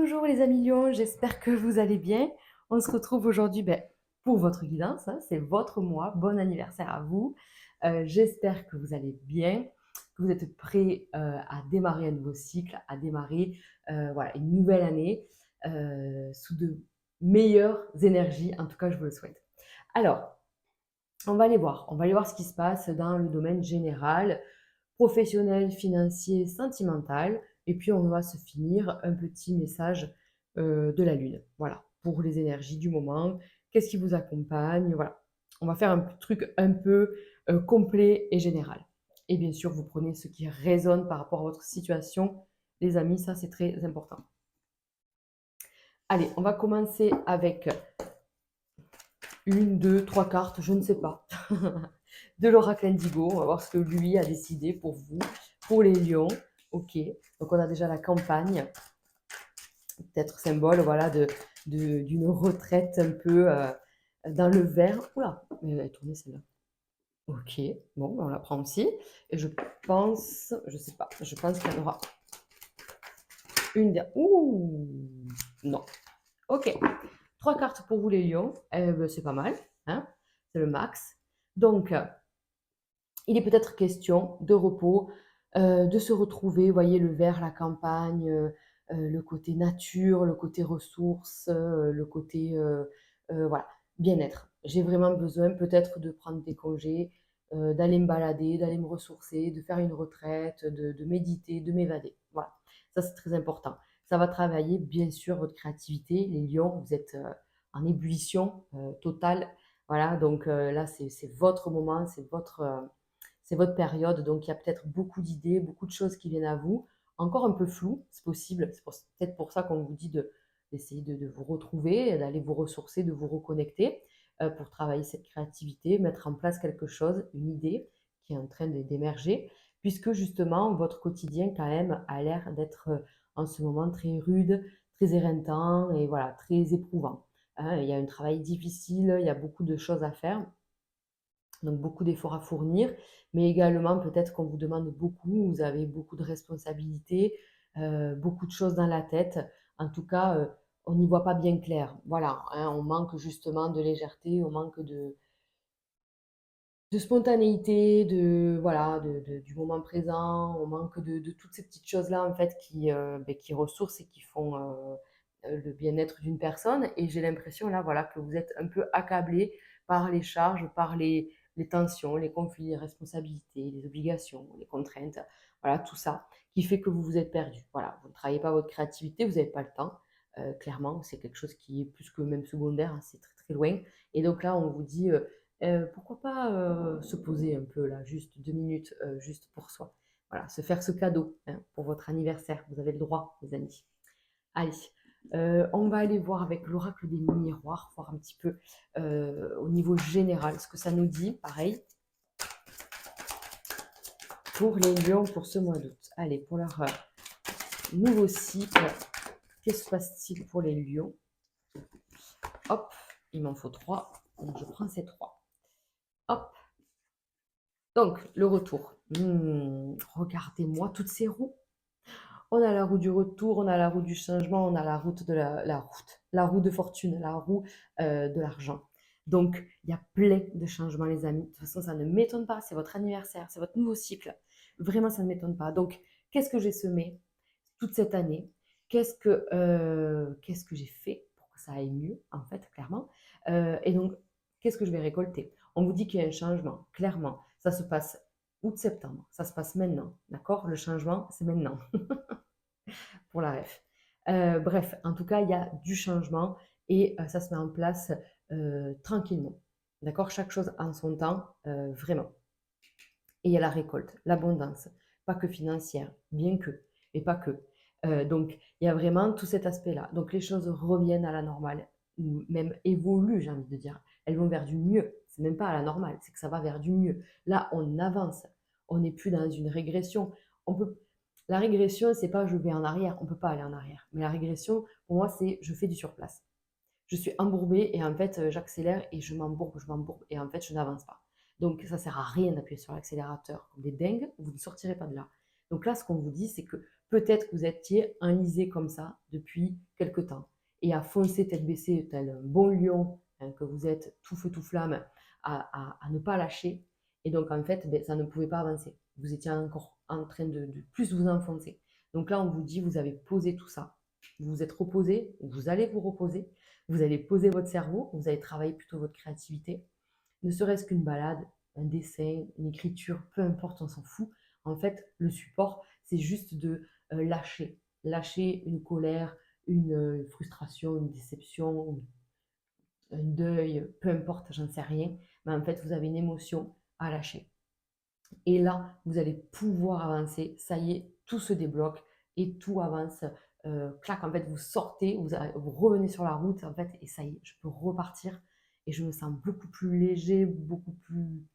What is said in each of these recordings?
Bonjour les amis lions, j'espère que vous allez bien. On se retrouve aujourd'hui pour votre guidance, hein, c'est votre mois. Bon anniversaire à vous. J'espère que vous allez bien, que vous êtes prêts à démarrer un nouveau cycle, à démarrer voilà, une nouvelle année sous de meilleures énergies. En tout cas, je vous le souhaite. Alors, on va aller voir ce qui se passe dans le domaine général, professionnel, financier, sentimental. Et puis, on va se finir un petit message de la Lune. Voilà, pour les énergies du moment. Qu'est-ce qui vous accompagne? Voilà. On va faire un truc un peu complet et général. Et bien sûr, vous prenez ce qui résonne par rapport à votre situation. Les amis, ça, c'est très important. Allez, on va commencer avec une, deux, trois cartes, je ne sais pas, de l'oracle Indigo. On va voir ce que lui a décidé pour vous, pour les lions. Ok, donc on a déjà la campagne, peut-être symbole voilà, d'une retraite un peu dans le vert. Oula, mais elle est tournée celle-là. Ok, bon, on la prend aussi. Et je pense, je sais pas, je pense qu'il y en aura une dernière. Ouh, non. Ok, trois cartes pour vous les lions. C'est pas mal, hein, c'est le max. Donc, il est peut-être question de repos, de se retrouver, vous voyez, le vert, la campagne, le côté nature, le côté ressources, le côté voilà, bien-être. J'ai vraiment besoin peut-être de prendre des congés, d'aller me balader, d'aller me ressourcer, de faire une retraite, de méditer, de m'évader. Voilà, ça c'est très important. Ça va travailler bien sûr votre créativité. Les lions, vous êtes en ébullition totale. Voilà, donc là c'est votre moment, c'est votre période, donc il y a peut-être beaucoup d'idées, beaucoup de choses qui viennent à vous, encore un peu floues, c'est possible, c'est peut-être pour ça qu'on vous dit d'essayer de vous retrouver, d'aller vous ressourcer, de vous reconnecter pour travailler cette créativité, mettre en place quelque chose, une idée qui est en train d'émerger, puisque justement votre quotidien quand même a l'air d'être en ce moment très rude, très éreintant et voilà, très éprouvant. Hein. Il y a un travail difficile, il y a beaucoup de choses à faire, donc beaucoup d'efforts à fournir, mais également peut-être qu'on vous demande beaucoup, vous avez beaucoup de responsabilités, beaucoup de choses dans la tête. En tout cas, on n'y voit pas bien clair. Voilà, hein, on manque justement de légèreté, on manque de spontanéité, voilà, du moment présent, on manque de toutes ces petites choses-là en fait qui ressourcent et qui font le bien-être d'une personne. Et j'ai l'impression là, voilà, que vous êtes un peu accablé par les charges, par les tensions, les conflits, les responsabilités, les obligations, les contraintes, voilà, tout ça qui fait que vous vous êtes perdu. Voilà, vous ne travaillez pas votre créativité, vous n'avez pas le temps. Clairement, c'est quelque chose qui est plus que même secondaire, hein, c'est très très loin. Et donc là, on vous dit pourquoi pas se poser un peu là, juste 2 minutes, juste pour soi. Voilà, se faire ce cadeau hein, pour votre anniversaire. Vous avez le droit, les amis. Allez, on va aller voir avec l'oracle des miroirs, voir un petit peu au niveau général ce que ça nous dit. Pareil, pour les lions pour ce mois d'août. Allez, pour leur nouveau cycle, qu'est-ce qui se passe-t-il pour les lions? Hop, il m'en faut 3. Donc je prends ces 3. Hop, donc, le retour. Regardez-moi toutes ces roues. On a la roue du retour, on a la roue du changement, on a la route de la roue de fortune, la roue de l'argent. Donc, il y a plein de changements, les amis. De toute façon, ça ne m'étonne pas. C'est votre anniversaire, c'est votre nouveau cycle. Vraiment, ça ne m'étonne pas. Donc, qu'est-ce que j'ai semé toute cette année? Qu'est-ce que j'ai fait pour que ça aille mieux, en fait, clairement? Et donc, qu'est-ce que je vais récolter? On vous dit qu'il y a un changement, clairement. Ça se passe août-septembre. Ça se passe maintenant, d'accord? Le changement, c'est maintenant pour la ref. Bref, en tout cas, il y a du changement et ça se met en place tranquillement. D'accord? Chaque chose en son temps, vraiment. Et il y a la récolte, l'abondance, pas que financière, bien que, et pas que. Donc, il y a vraiment tout cet aspect-là. Donc, les choses reviennent à la normale, ou même évoluent, j'ai envie de dire. Elles vont vers du mieux. C'est même pas à la normale, c'est que ça va vers du mieux. Là, on avance. On n'est plus dans une régression. On peut... La régression, c'est pas je vais en arrière. On peut pas aller en arrière. Mais la régression, pour moi, c'est je fais du surplace. Je suis embourbée et en fait, j'accélère et je m'embourbe et en fait, je n'avance pas. Donc, ça sert à rien d'appuyer sur l'accélérateur comme des dingues, vous ne sortirez pas de là. Donc là, ce qu'on vous dit, c'est que peut-être que vous étiez enlisé comme ça depuis quelque temps et à foncer tête baissée tel un bon lion, hein, que vous êtes tout feu tout flamme, à ne pas lâcher. Et donc en fait, ben, ça ne pouvait pas avancer. Vous étiez encore en train de plus vous enfoncer. Donc là, on vous dit, vous avez posé tout ça. Vous vous êtes reposé, vous allez vous reposer, vous allez poser votre cerveau, vous allez travailler plutôt votre créativité. Ne serait-ce qu'une balade, un dessin, une écriture, peu importe, on s'en fout. En fait, le support, c'est juste de lâcher. Lâcher une colère, une frustration, une déception, un deuil, peu importe, j'en sais rien. Mais en fait, vous avez une émotion à lâcher. Et là, vous allez pouvoir avancer. Ça y est, tout se débloque et tout avance. Clac, en fait, vous sortez, vous revenez sur la route, en fait, et ça y est, je peux repartir. Et je me sens beaucoup plus léger, beaucoup plus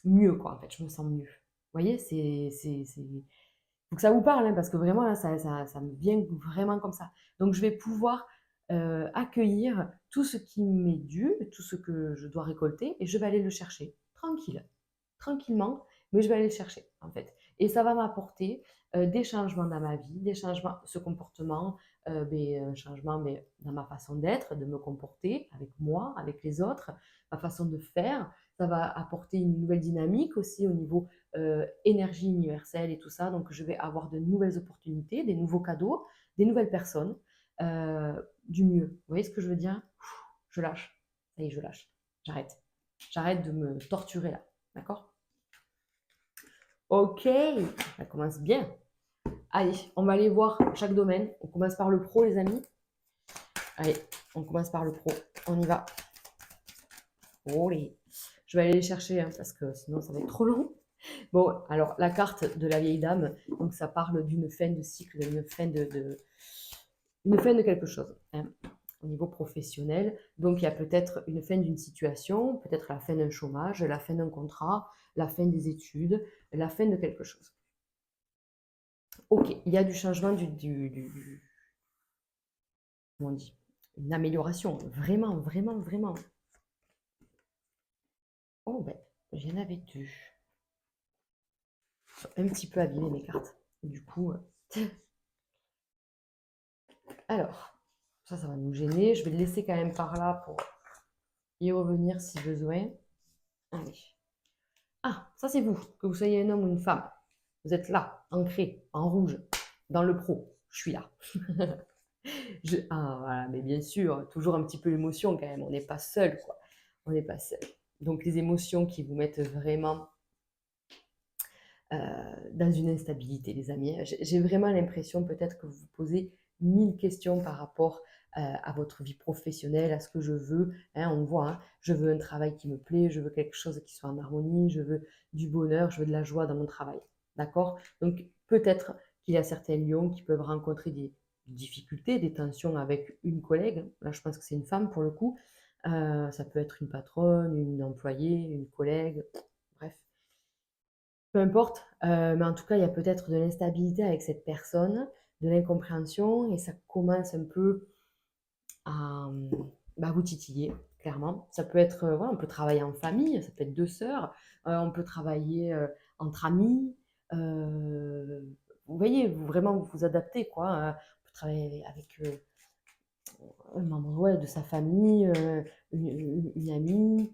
mieux, quoi, en fait. Je me sens mieux. Vous voyez, faut que ça vous parle, hein, parce que vraiment, là, ça me vient vraiment comme ça. Donc, je vais pouvoir accueillir tout ce qui m'est dû, tout ce que je dois récolter, et je vais aller le chercher, tranquille, tranquillement, mais je vais aller le chercher, en fait. Et ça va m'apporter des changements dans ma vie, des changements, ce comportement, un changement dans ma façon d'être, de me comporter avec moi, avec les autres, ma façon de faire. Ça va apporter une nouvelle dynamique aussi au niveau énergie universelle et tout ça. Donc, je vais avoir de nouvelles opportunités, des nouveaux cadeaux, des nouvelles personnes, du mieux. Vous voyez ce que je veux dire? Je lâche. Ça y est, je lâche. J'arrête. J'arrête de me torturer là. D'accord? Ok, ça commence bien. Allez, on va aller voir chaque domaine. On commence par le pro, les amis. Allez, on commence par le pro. On y va. Allez. Je vais aller les chercher hein, parce que sinon ça va être trop long. Bon, alors la carte de la vieille dame, donc ça parle d'une fin de cycle, d'une fin une fin de quelque chose hein, au niveau professionnel. Donc il y a peut-être une fin d'une situation, peut-être la fin d'un chômage, la fin d'un contrat, la fin des études, la fin de quelque chose. Ok, il y a du changement, comment on dit, une amélioration, vraiment, vraiment, vraiment. Oh ben, j'en avais deux. Un petit peu abîmé mes cartes. Du coup, alors, ça va nous gêner. Je vais le laisser quand même par là pour y revenir si besoin. Allez. Ah, ça c'est vous, que vous soyez un homme ou une femme. Vous êtes là, ancré, en rouge, dans le pro. Je suis là. Ah, voilà, mais bien sûr, toujours un petit peu l'émotion quand même. On n'est pas seul, quoi. On n'est pas seul. Donc les émotions qui vous mettent vraiment dans une instabilité, les amis. J'ai vraiment l'impression peut-être que vous vous posez 1000 questions par rapport à votre vie professionnelle, à ce que je veux. Hein, on voit, hein, je veux un travail qui me plaît, je veux quelque chose qui soit en harmonie, je veux du bonheur, je veux de la joie dans mon travail. D'accord? Donc peut-être qu'il y a certains lions qui peuvent rencontrer des difficultés, des tensions avec une collègue. Là, je pense que c'est une femme pour le coup. Ça peut être une patronne, une employée, une collègue, bref. Peu importe, mais en tout cas, il y a peut-être de l'instabilité avec cette personne, de l'incompréhension et ça commence un peu à, vous titiller, clairement. Ça peut être, voilà, on peut travailler en famille, ça peut être 2 sœurs, on peut travailler, entre amis, vous voyez, vous vraiment vous adaptez quoi, on peut travailler avec, un membre, ouais, de sa famille, une amie,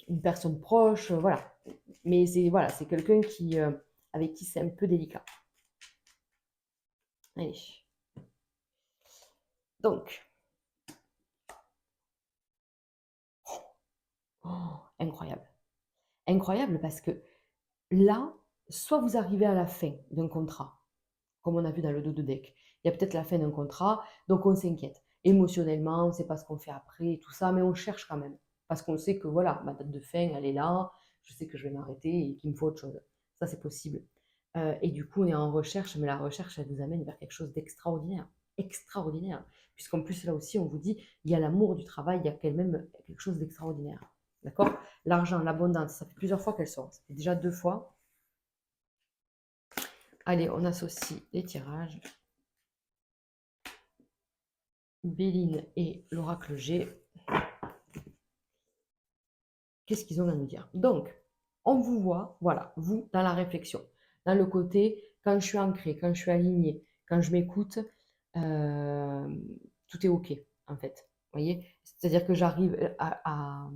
une personne proche, voilà. Mais c'est voilà, c'est quelqu'un qui, avec qui c'est un peu délicat. Allez. Donc, oh, incroyable. Incroyable parce que là, soit vous arrivez à la fin d'un contrat, comme on a vu dans le dos de deck. Il y a peut-être la fin d'un contrat, donc on s'inquiète. Émotionnellement, on ne sait pas ce qu'on fait après, et tout ça, mais on cherche quand même. Parce qu'on sait que voilà, ma date de fin, elle est là, je sais que je vais m'arrêter et qu'il me faut autre chose. Ça, c'est possible. Et du coup, on est en recherche, mais la recherche, elle vous amène vers quelque chose d'extraordinaire. Extraordinaire. Puisqu'en plus, là aussi, on vous dit, il y a l'amour du travail, il y a quand même quelque chose d'extraordinaire. D'accord? L'argent, l'abondance, ça fait plusieurs fois qu'elle sort. Ça fait déjà 2 fois. Allez, on associe les tirages. Béline et l'oracle G. Qu'est-ce qu'ils ont à nous dire? Donc, on vous voit, voilà, vous, dans la réflexion, dans le côté, quand je suis ancrée, quand je suis alignée, quand je m'écoute, tout est OK, en fait. Vous voyez? C'est-à-dire que j'arrive à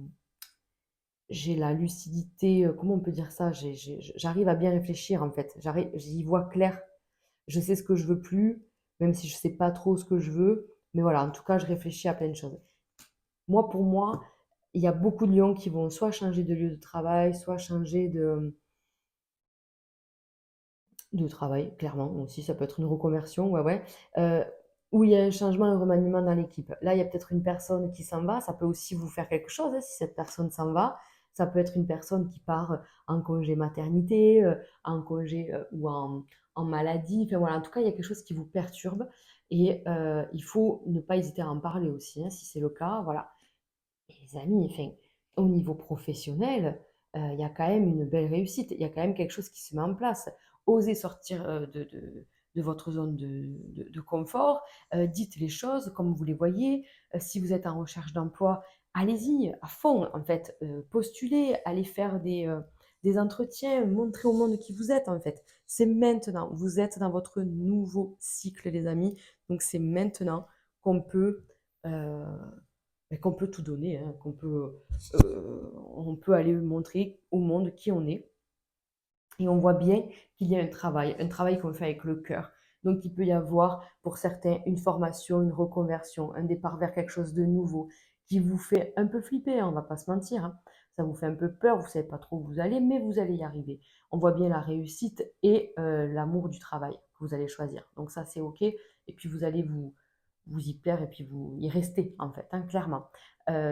j'ai la lucidité, comment on peut dire ça? J'arrive à bien réfléchir, en fait. J'y vois clair. Je sais ce que je veux plus, même si je sais pas trop ce que je veux. Mais voilà, en tout cas, je réfléchis à plein de choses. Moi, pour moi, il y a beaucoup de lions qui vont soit changer de lieu de travail, soit changer de travail, clairement. Aussi, ça peut être une reconversion, ouais, ouais. Euh, où il y a un changement, un remaniement dans l'équipe. Là, il y a peut-être une personne qui s'en va. Ça peut aussi vous faire quelque chose, hein, si cette personne s'en va. Ça peut être une personne qui part en congé maternité, en congé ou en maladie. Enfin voilà, en tout cas, il y a quelque chose qui vous perturbe. Et il faut ne pas hésiter à en parler aussi, hein, si c'est le cas. Voilà. Et les amis, enfin, au niveau professionnel, il y a quand même une belle réussite. Il y a quand même quelque chose qui se met en place. Osez sortir de votre zone de confort. Dites les choses comme vous les voyez. Si vous êtes en recherche d'emploi, allez-y à fond. En fait, postulez, allez faire des entretiens, montrez au monde qui vous êtes. En fait, c'est maintenant. Vous êtes dans votre nouveau cycle, les amis. Donc, c'est maintenant qu'on peut euh, qu'on peut tout donner, hein, on peut aller montrer au monde qui on est. Et on voit bien qu'il y a un travail qu'on fait avec le cœur. Donc il peut y avoir pour certains une formation, une reconversion, un départ vers quelque chose de nouveau qui vous fait un peu flipper, hein, on ne va pas se mentir. Hein. Ça vous fait un peu peur, vous ne savez pas trop où vous allez, mais vous allez y arriver. On voit bien la réussite et l'amour du travail que vous allez choisir. Donc ça c'est OK. Et puis vous allez vous y plaire et puis vous y rester en fait, hein, clairement.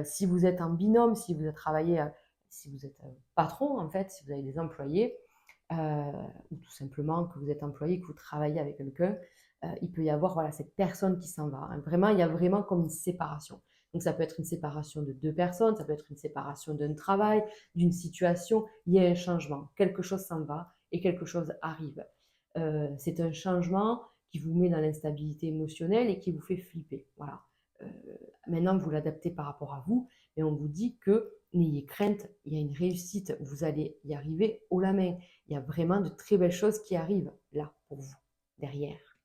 Si vous êtes en binôme, si vous êtes travaillé, si vous êtes patron en fait, si vous avez des employés, ou tout simplement que vous êtes employé, que vous travaillez avec quelqu'un, il peut y avoir voilà, cette personne qui s'en va. Hein. Vraiment, il y a vraiment comme une séparation. Donc ça peut être une séparation de deux personnes, ça peut être une séparation d'un travail, d'une situation. Il y a un changement. Quelque chose s'en va et quelque chose arrive. C'est un changement qui vous met dans l'instabilité émotionnelle et qui vous fait flipper. Voilà. Euh, Maintenant, vous l'adaptez par rapport à vous, mais on vous dit que n'ayez crainte, il y a une réussite, vous allez y arriver haut la main. Il y a vraiment de très belles choses qui arrivent là pour vous, derrière.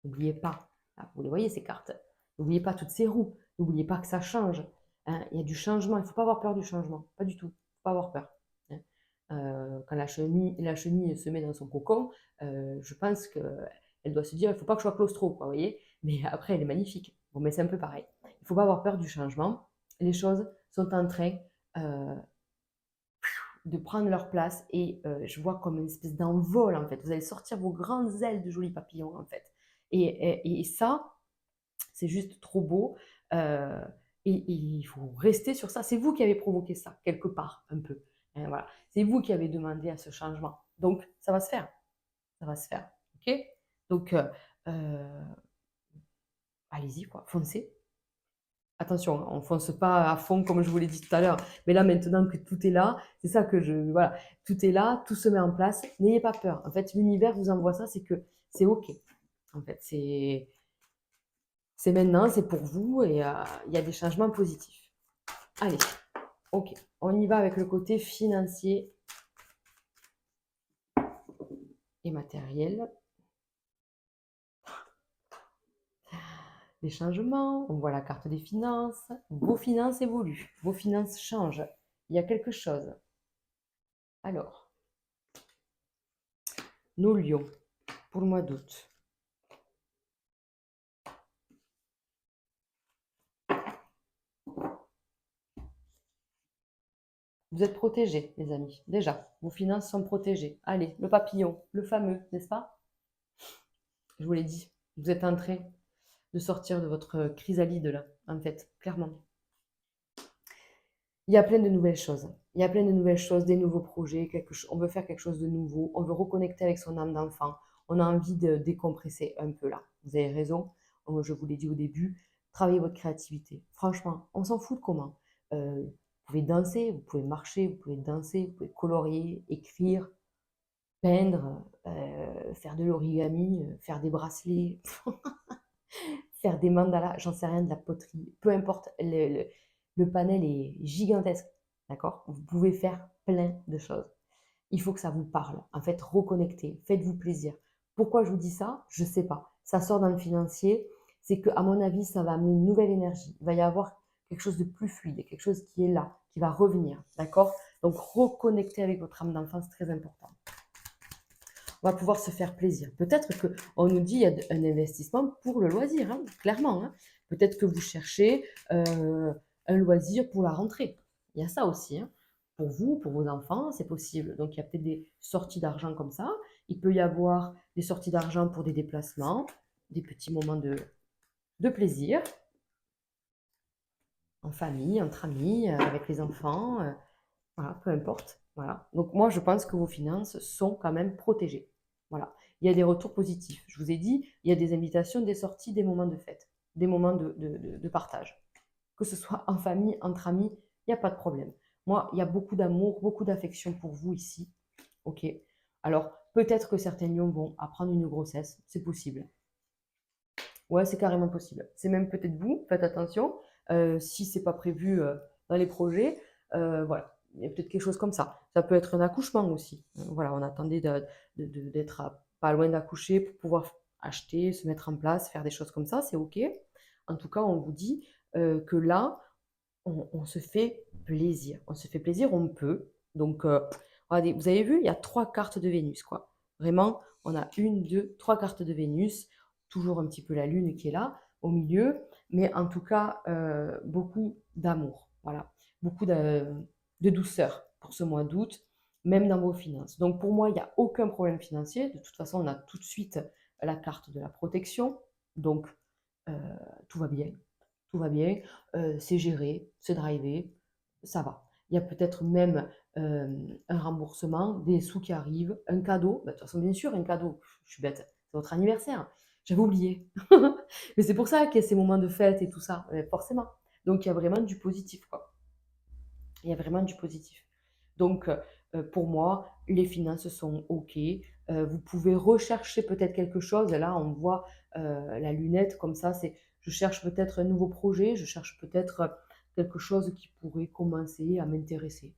N'oubliez pas, là, vous les voyez ces cartes, n'oubliez pas toutes ces roues, n'oubliez pas que ça change. Hein. Il y a du changement, il ne faut pas avoir peur du changement, pas du tout, il ne faut pas avoir peur. Hein. Quand la chenille se met dans son cocon, je pense qu'elle doit se dire, il ne faut pas que je sois claustro, quoi, vous voyez. Mais après, elle est magnifique. Bon, mais c'est un peu pareil. Il ne faut pas avoir peur du changement. Les choses sont en train euh, de prendre leur place et je vois comme une espèce d'envol en fait. Vous allez sortir vos grandes ailes de jolis papillons en fait. Et ça, c'est juste trop beau. Euh, et il faut rester sur ça. C'est vous qui avez provoqué ça, quelque part, un peu. Hein, voilà. C'est vous qui avez demandé à ce changement. Donc, ça va se faire. Ça va se faire. OK. Donc, allez-y, quoi. Foncez. Attention, hein, on ne fonce pas à fond comme je vous l'ai dit tout à l'heure. Mais là, maintenant que tout est là, c'est ça que voilà, tout est là, tout se met en place. N'ayez pas peur. En fait, l'univers vous envoie ça, c'est que c'est OK. En fait, c'est maintenant, c'est pour vous et il y a des changements positifs. Allez, OK. On y va avec le côté financier et matériel. Les changements, on voit la carte des finances. Vos finances évoluent, vos finances changent. Il y a quelque chose. Alors, nos lions pour le mois d'août. Vous êtes protégés, les amis. Déjà, vos finances sont protégées. Allez, le papillon, le fameux, n'est-ce pas? Je vous l'ai dit, vous êtes en train de sortir de votre chrysalide, là, en fait, clairement. Il y a plein de nouvelles choses. Il y a plein de nouvelles choses, des nouveaux projets. On veut faire quelque chose de nouveau. On veut reconnecter avec son âme d'enfant. On a envie de décompresser un peu, là. Vous avez raison. Je vous l'ai dit au début. Travaillez votre créativité. Franchement, on s'en fout de comment. Vous pouvez danser, vous pouvez marcher, vous pouvez danser, vous pouvez colorier, écrire, peindre, faire de l'origami, faire des bracelets, faire des mandalas, j'en sais rien, de la poterie, peu importe, le panel est gigantesque, d'accord? Vous pouvez faire plein de choses. Il faut que ça vous parle. En fait, reconnectez, faites-vous plaisir. Pourquoi je vous dis ça? Je ne sais pas. Ça sort dans le financier. C'est qu'à mon avis, ça va amener une nouvelle énergie. Il va y avoir quelque chose de plus fluide, quelque chose qui est là, qui va revenir. D'accord? Donc, reconnecter avec votre âme d'enfant, c'est très important. On va pouvoir se faire plaisir. Peut-être qu'on nous dit qu'il y a un investissement pour le loisir, hein, clairement. Hein. Peut-être que vous cherchez un loisir pour la rentrée. Il y a ça aussi. Hein. Pour vous, pour vos enfants, c'est possible. Donc, il y a peut-être des sorties d'argent comme ça. Il peut y avoir des sorties d'argent pour des déplacements, des petits moments de plaisir, en famille, entre amis, avec les enfants. Voilà, peu importe. Voilà. Donc moi, je pense que vos finances sont quand même protégées. Voilà. Il y a des retours positifs. Je vous ai dit, il y a des invitations, des sorties, des moments de fête, des moments de partage. Que ce soit en famille, entre amis, il n'y a pas de problème. Moi, il y a beaucoup d'amour, beaucoup d'affection pour vous ici. Ok. Alors, peut-être que certains lions vont apprendre une grossesse. C'est possible. Ouais, c'est carrément possible. C'est même peut-être vous, faites attention. Si c'est pas prévu dans les projets, voilà, il y a peut-être quelque chose comme ça. Ça peut être un accouchement aussi. Voilà, on attendait d'être pas loin d'accoucher pour pouvoir acheter, se mettre en place, faire des choses comme ça, c'est OK. En tout cas, on vous dit que là, on se fait plaisir. On se fait plaisir, on peut. Donc, regardez, vous avez vu, il y a 3 cartes de Vénus, quoi. Vraiment, on a une, deux, 3 cartes de Vénus. Toujours un petit peu la lune qui est là, au milieu. Mais en tout cas, beaucoup d'amour. Voilà. Beaucoup de douceur pour ce mois d'août, même dans vos finances. Donc, pour moi, il n'y a aucun problème financier. De toute façon, on a tout de suite la carte de la protection. Donc, euh, tout va bien. Tout va bien, c'est géré, c'est drivé, ça va. Il y a peut-être même un remboursement, des sous qui arrivent, un cadeau. Bah, de toute façon, bien sûr, un cadeau. Je suis bête, c'est votre anniversaire. J'avais oublié. Mais c'est pour ça qu'il y a ces moments de fête et tout ça, forcément. Donc, il y a vraiment du positif, quoi. Il y a vraiment du positif. Donc, pour moi, les finances sont OK. Vous pouvez rechercher peut-être quelque chose. Là, on voit la lunette comme ça. C'est, je cherche peut-être un nouveau projet. Je cherche peut-être quelque chose qui pourrait commencer à m'intéresser.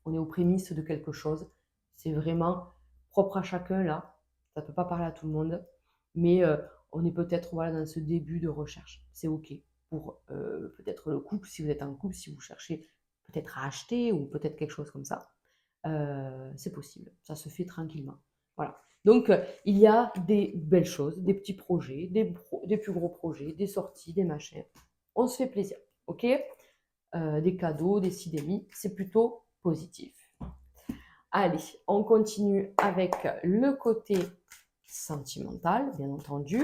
On est aux prémices de quelque chose. C'est vraiment propre à chacun là. Ça ne peut pas parler à tout le monde. Mais on est peut-être voilà, dans ce début de recherche. C'est OK. Pour peut-être le couple, si vous êtes en couple, si vous cherchez peut-être à acheter ou peut-être quelque chose comme ça. C'est possible, ça se fait tranquillement. Voilà. Donc, il y a des belles choses, des petits projets, des plus gros projets, des sorties, des machins. On se fait plaisir, ok? Des cadeaux, des ci, des mi, c'est plutôt positif. Allez, on continue avec le côté sentimental, bien entendu.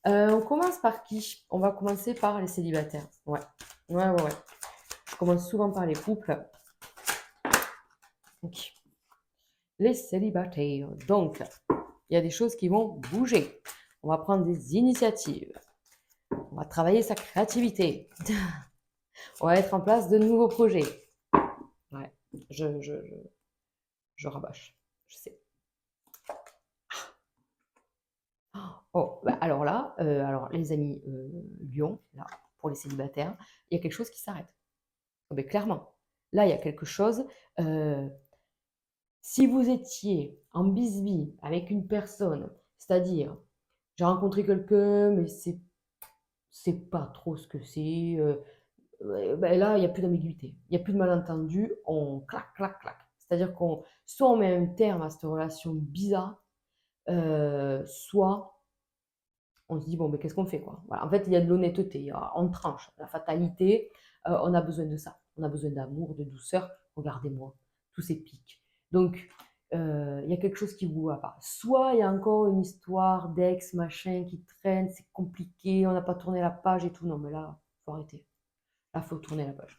On commence par qui? On va commencer par les célibataires. Ouais. Je commence souvent par les couples. Ok. Les célibataires. Donc, il y a des choses qui vont bouger. On va prendre des initiatives. On va travailler sa créativité. On va mettre en place de nouveaux projets. Ouais, je rabâche. Je sais. Oh, bah alors là, alors les amis Lyon, là, pour les célibataires, il y a quelque chose qui s'arrête. Oh, mais clairement, là, il y a quelque chose. Si vous étiez en bisbille avec une personne, c'est-à-dire, j'ai rencontré quelqu'un, mais c'est pas trop ce que c'est. Ben là, il n'y a plus d'ambiguïté, il n'y a plus de malentendu, on clac, clac, clac. C'est-à-dire qu'on soit on met un terme à cette relation bizarre, soit on se dit, bon, mais qu'est-ce qu'on fait, quoi. Voilà. En fait, il y a de l'honnêteté, on tranche. La fatalité, on a besoin de ça. On a besoin d'amour, de douceur. Regardez-moi, tous ces pics. Donc, il y a quelque chose qui ne vous va pas. Soit il y a encore une histoire d'ex, machin, qui traîne, c'est compliqué, on n'a pas tourné la page et tout. Non, mais là, il faut arrêter. Là, il faut tourner la page.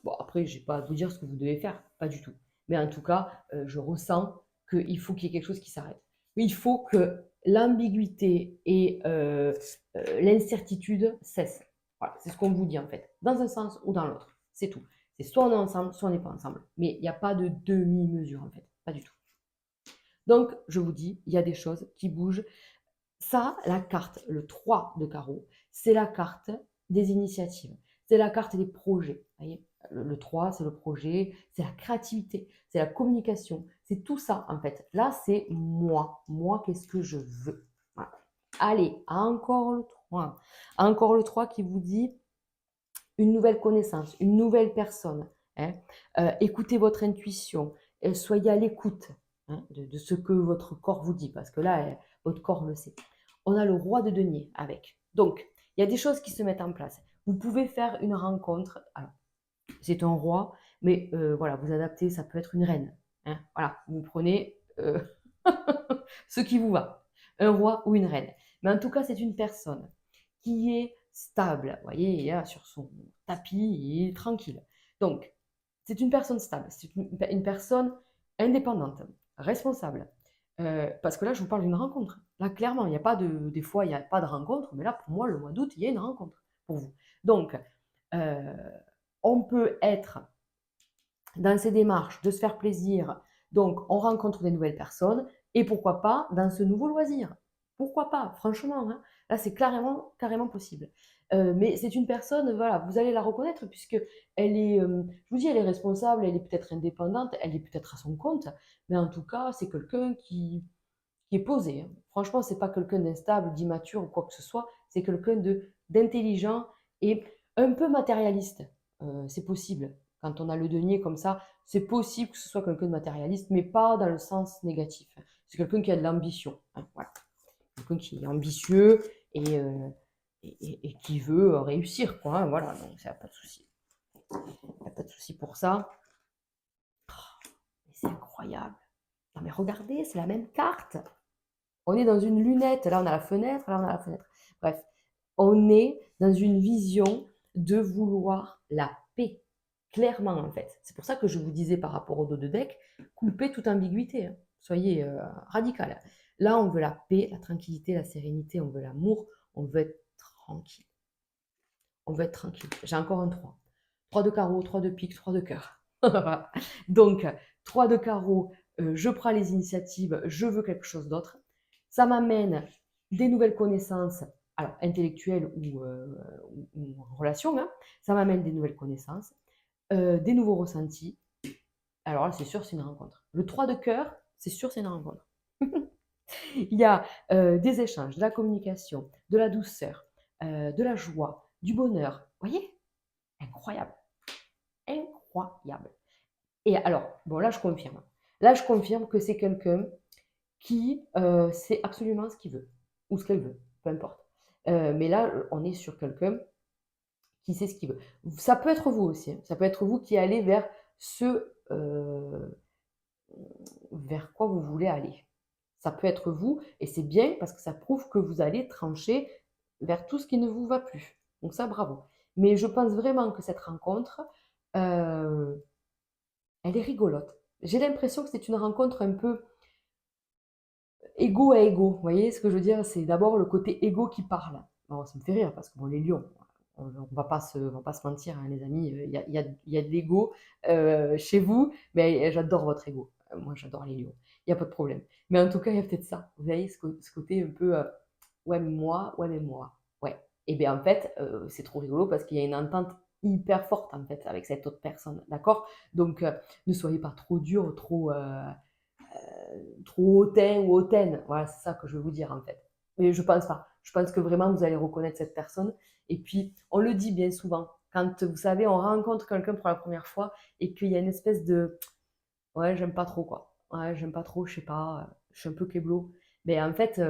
Bon, après, je n'ai pas à vous dire ce que vous devez faire, pas du tout. Mais en tout cas, je ressens qu'il faut qu'il y ait quelque chose qui s'arrête. Il faut que l'ambiguïté et l'incertitude cessent. Voilà, c'est ce qu'on vous dit en fait, dans un sens ou dans l'autre. C'est tout. C'est soit on est ensemble, soit on n'est pas ensemble. Mais il n'y a pas de demi-mesure en fait, pas du tout. Donc, je vous dis, il y a des choses qui bougent. Ça, la carte, le 3 de carreau, c'est la carte des initiatives. C'est la carte des projets. Voyez, Le 3, c'est le projet, c'est la créativité, c'est la communication, c'est tout ça en fait. Là, c'est moi. Moi, qu'est-ce que je veux? Voilà. Allez, encore le 3. Encore le 3 qui vous dit une nouvelle connaissance, une nouvelle personne. Hein. Écoutez votre intuition, soyez à l'écoute hein, de ce que votre corps vous dit, parce que là, votre corps le sait. On a le roi de denier avec. Donc, il y a des choses qui se mettent en place. Vous pouvez faire une rencontre. Alors, c'est un roi, mais voilà, vous adaptez, ça peut être une reine. Hein, voilà, vous prenez ce qui vous va, un roi ou une reine. Mais en tout cas, c'est une personne qui est stable. Vous voyez, il est sur son tapis, il est tranquille. Donc, c'est une personne stable, c'est une personne indépendante, responsable. Parce que là, je vous parle d'une rencontre. Là, clairement, il n'y a pas de, des fois, il n'y a pas de rencontre, mais là, pour moi, le mois d'août, il y a une rencontre pour vous. Donc, euh, on peut être dans ces démarches de se faire plaisir, donc on rencontre des nouvelles personnes, et pourquoi pas dans ce nouveau loisir. Pourquoi pas, franchement, hein. Là c'est carrément, carrément possible. Mais c'est une personne, voilà, vous allez la reconnaître puisque elle est, je vous dis, elle est responsable, elle est peut-être indépendante, elle est peut-être à son compte, mais en tout cas, c'est quelqu'un qui est posé. Hein. Franchement, c'est pas quelqu'un d'instable, d'immature ou quoi que ce soit, c'est quelqu'un d'intelligent et un peu matérialiste. C'est possible. Quand on a le denier comme ça, c'est possible que ce soit quelqu'un de matérialiste, mais pas dans le sens négatif. C'est quelqu'un qui a de l'ambition. Hein, voilà. Quelqu'un qui est ambitieux et qui veut réussir. Quoi, hein, voilà, donc il n'y a pas de souci. Il n'y a pas de souci pour ça. Oh, c'est incroyable. Non mais regardez, c'est la même carte. On est dans une lunette, là on a la fenêtre, là on a la fenêtre. Bref, on est dans une vision de vouloir la paix, clairement en fait. C'est pour ça que je vous disais par rapport au dos de deck, coupez toute ambiguïté, hein. Soyez radical. Là on veut la paix, la tranquillité, la sérénité, on veut l'amour, on veut être tranquille. On veut être tranquille. J'ai encore un 3. 3 de carreau, 3 de pique, 3 de cœur. Donc, 3 de carreau, je prends les initiatives, je veux quelque chose d'autre. Ça m'amène des nouvelles connaissances, alors intellectuelles ou en relation. Hein. Ça m'amène des nouvelles connaissances, des nouveaux ressentis. Alors là, c'est sûr, c'est une rencontre. Le 3 de cœur, c'est sûr, c'est une rencontre. Il y a des échanges, de la communication, de la douceur, de la joie, du bonheur. Vous voyez? Incroyable. Incroyable. Et alors, bon, là, je confirme. Là, je confirme que c'est quelqu'un qui sait absolument ce qu'il veut, ou ce qu'elle veut, peu importe. Mais là, on est sur quelqu'un qui sait ce qu'il veut. Ça peut être vous aussi, hein. Ça peut être vous qui allez vers ce vers quoi vous voulez aller. Ça peut être vous, et c'est bien parce que ça prouve que vous allez trancher vers tout ce qui ne vous va plus. Donc ça, bravo. Mais je pense vraiment que cette rencontre, euh, elle est rigolote. J'ai l'impression que c'est une rencontre un peu égo à égo. Vous voyez ce que je veux dire? C'est d'abord le côté égo qui parle. Bon, ça me fait rire parce que bon, les lions, on ne va pas se mentir, hein, les amis, il y a de l'ego chez vous, mais j'adore votre ego. Moi, j'adore les lions. Il n'y a pas de problème. Mais en tout cas, il y a peut-être ça. Vous voyez, ce côté un peu ouais, mais moi. Ouais. Et bien, en fait, c'est trop rigolo parce qu'il y a une entente hyper forte, en fait, avec cette autre personne. D'accord? Donc, ne soyez pas trop dur, trop hautain ou hautaine. Voilà, c'est ça que je veux vous dire en fait. Mais je pense pas. Je pense que vraiment vous allez reconnaître cette personne. Et puis, on le dit bien souvent. Quand vous savez, on rencontre quelqu'un pour la première fois et qu'il y a une espèce de ouais, j'aime pas trop quoi. Ouais, j'aime pas trop, je sais pas, je suis un peu kéblo. Mais en fait,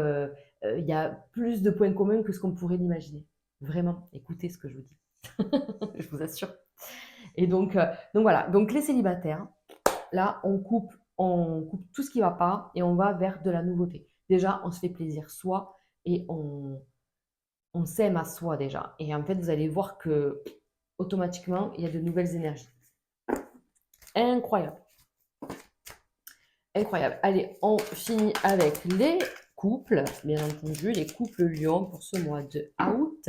il y a plus de points communs que ce qu'on pourrait l'imaginer. Vraiment, écoutez ce que je vous dis. Je vous assure. Et donc voilà. Donc les célibataires, là, on coupe tout ce qui ne va pas et on va vers de la nouveauté. Déjà, on se fait plaisir soi et on s'aime à soi déjà. Et en fait, vous allez voir que automatiquement, il y a de nouvelles énergies. Incroyable. Incroyable. Allez, on finit avec les couples, bien entendu, les couples lions pour ce mois de août.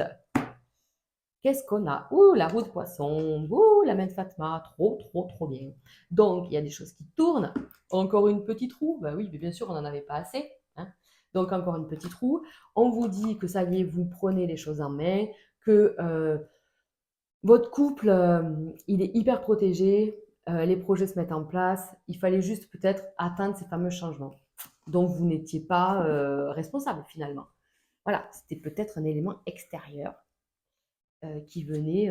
Qu'est-ce qu'on a? Ouh, la roue de poisson. Ouh, la main de Fatma. Trop, trop, trop bien. Donc, il y a des choses qui tournent. Encore une petite roue. Ben oui, mais bien sûr, on n'en avait pas assez. Hein. Donc, encore une petite roue. On vous dit que ça y est, vous prenez les choses en main, que Votre couple, il est hyper protégé, les projets se mettent en place. Il fallait juste peut-être atteindre ces fameux changements dont vous n'étiez pas responsable finalement. Voilà, c'était peut-être un élément extérieur qui venait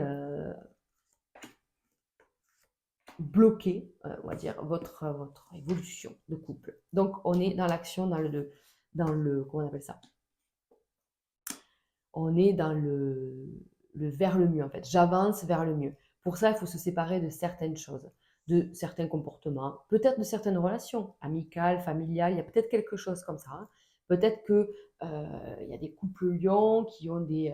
bloquer, on va dire, votre évolution de couple. Donc, on est dans l'action, comment on appelle ça? On est dans le vers le mieux, en fait. J'avance vers le mieux. Pour ça, il faut se séparer de certaines choses, de certains comportements, peut-être de certaines relations, amicales, familiales, il y a peut-être quelque chose comme ça, hein. Peut-être que il y a des couples lions qui ont des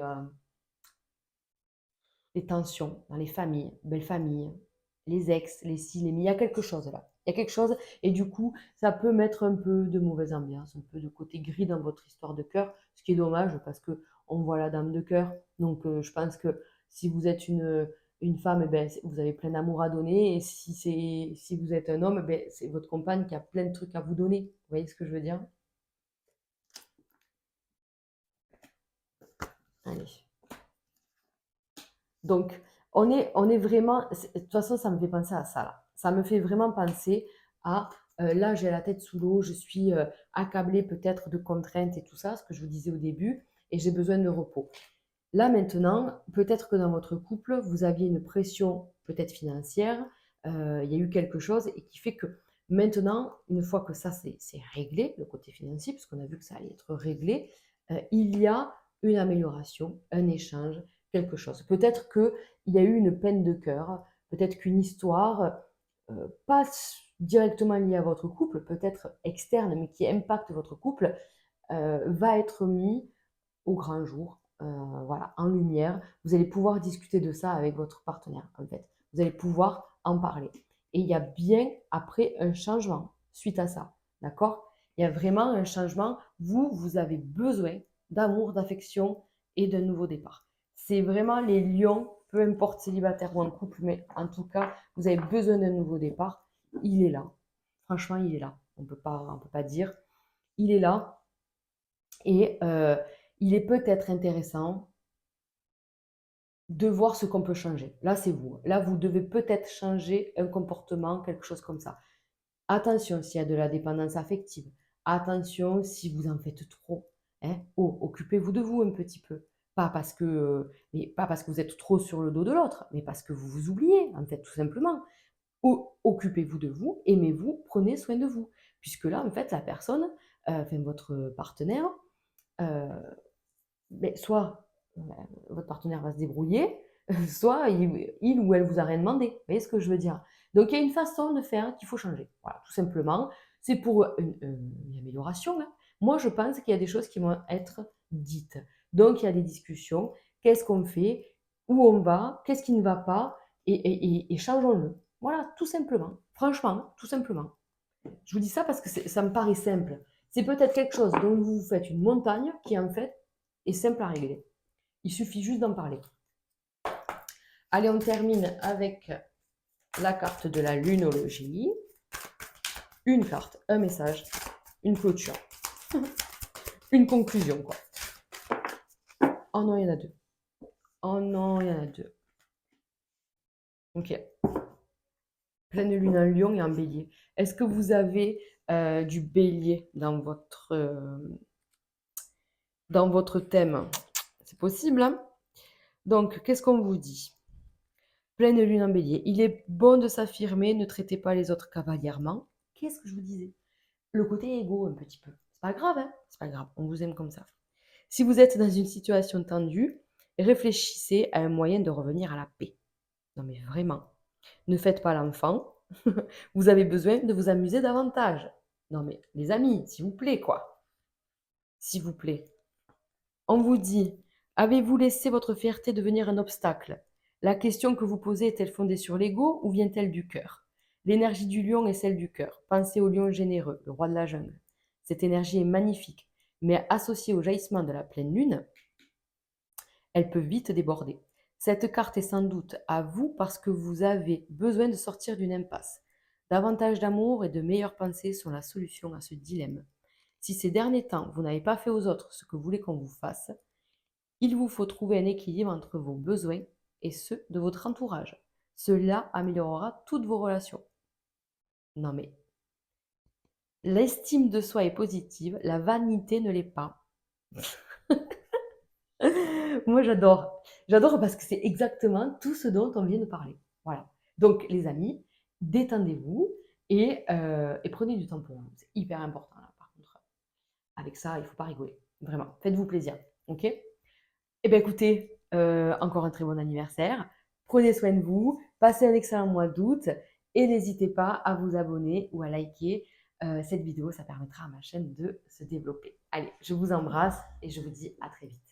tensions dans les familles, belles familles, les ex, les ci, les mi. Il y a quelque chose là. Il y a quelque chose et du coup, ça peut mettre un peu de mauvaise ambiance, un peu de côté gris dans votre histoire de cœur, ce qui est dommage parce que on voit la dame de cœur. Donc, je pense que si vous êtes une femme, eh ben, vous avez plein d'amour à donner. Et si vous êtes un homme, eh ben, c'est votre compagne qui a plein de trucs à vous donner. Vous voyez ce que je veux dire? Allez. Donc, on est vraiment. De toute façon, ça me fait penser à ça là. Ça me fait vraiment penser à là, j'ai la tête sous l'eau, je suis accablée peut-être de contraintes et tout ça, ce que je vous disais au début, et j'ai besoin de repos. Là maintenant, peut-être que dans votre couple, vous aviez une pression peut-être financière, il y a eu quelque chose et qui fait que maintenant, une fois que ça c'est réglé, le côté financier, puisqu'on a vu que ça allait être réglé, il y a une amélioration, un échange, quelque chose. Peut-être qu'il y a eu une peine de cœur, peut-être qu'une histoire, pas directement liée à votre couple, peut-être externe, mais qui impacte votre couple, va être mis au grand jour, voilà, en lumière. Vous allez pouvoir discuter de ça avec votre partenaire, en fait. Vous allez pouvoir en parler. Et il y a bien après un changement suite à ça, d'accord? Il y a vraiment un changement. Vous avez besoin d'amour, d'affection et d'un nouveau départ. C'est vraiment les lions, peu importe célibataire ou en couple, mais en tout cas, vous avez besoin d'un nouveau départ. Il est là. Franchement, il est là. On peut pas dire. Il est là. Et il est peut-être intéressant de voir ce qu'on peut changer. Là, c'est vous. Là, vous devez peut-être changer un comportement, quelque chose comme ça. Attention s'il y a de la dépendance affective. Attention si vous en faites trop. Hein. Oh, occupez-vous de vous un petit peu. Pas parce que vous êtes trop sur le dos de l'autre, mais parce que vous vous oubliez, en fait, tout simplement. Occupez-vous de vous, aimez-vous, prenez soin de vous. Puisque là, en fait, la personne, enfin votre partenaire, euh, mais soit votre partenaire va se débrouiller, soit il ou elle vous a rien demandé. Vous voyez ce que je veux dire? Donc il y a une façon de faire qu'il faut changer. Voilà, tout simplement. C'est pour une amélioration, hein. Moi, je pense qu'il y a des choses qui vont être dites. Donc il y a des discussions. Qu'est-ce qu'on fait? Où on va? Qu'est-ce qui ne va pas? Et changeons-le. Voilà, tout simplement. Franchement, tout simplement. Je vous dis ça parce que ça me paraît simple. C'est peut-être quelque chose dont vous faites une montagne qui en fait est simple à régler. Il suffit juste d'en parler. Allez, on termine avec la carte de la lunologie. Une carte, un message, une clôture, une conclusion, quoi. Oh non, il y en a deux. Oh non, il y en a deux. Ok. Pleine lune en lion et en bélier. Est-ce que vous avez du bélier dans votre thème? C'est possible, hein? Donc, qu'est-ce qu'on vous dit? Pleine lune en bélier. Il est bon de s'affirmer, ne traitez pas les autres cavalièrement. Qu'est-ce que je vous disais? Le côté égo un petit peu. C'est pas grave, hein? C'est pas grave, on vous aime comme ça. Si vous êtes dans une situation tendue, réfléchissez à un moyen de revenir à la paix. Non mais vraiment, ne faites pas l'enfant. Vous avez besoin de vous amuser davantage. Non mais les amis, s'il vous plaît, quoi. S'il vous plaît. On vous dit, avez-vous laissé votre fierté devenir un obstacle? La question que vous posez est-elle fondée sur l'ego ou vient-elle du cœur? L'énergie du lion est celle du cœur. Pensez au lion généreux, le roi de la jungle. Cette énergie est magnifique, mais associée au jaillissement de la pleine lune, elle peut vite déborder. Cette carte est sans doute à vous parce que vous avez besoin de sortir d'une impasse. Davantage d'amour et de meilleures pensées sont la solution à ce dilemme. Si ces derniers temps, vous n'avez pas fait aux autres ce que vous voulez qu'on vous fasse, il vous faut trouver un équilibre entre vos besoins et ceux de votre entourage. Cela améliorera toutes vos relations. Non mais, l'estime de soi est positive, la vanité ne l'est pas. Moi, j'adore. J'adore parce que c'est exactement tout ce dont on vient de parler. Voilà. Donc, les amis, détendez-vous et prenez du temps pour vous. C'est hyper important, là, par contre. Avec ça, il ne faut pas rigoler. Vraiment, faites-vous plaisir. OK? Eh bien, écoutez, encore un très bon anniversaire. Prenez soin de vous. Passez un excellent mois d'août. Et n'hésitez pas à vous abonner ou à liker cette vidéo. Ça permettra à ma chaîne de se développer. Allez, je vous embrasse et je vous dis à très vite.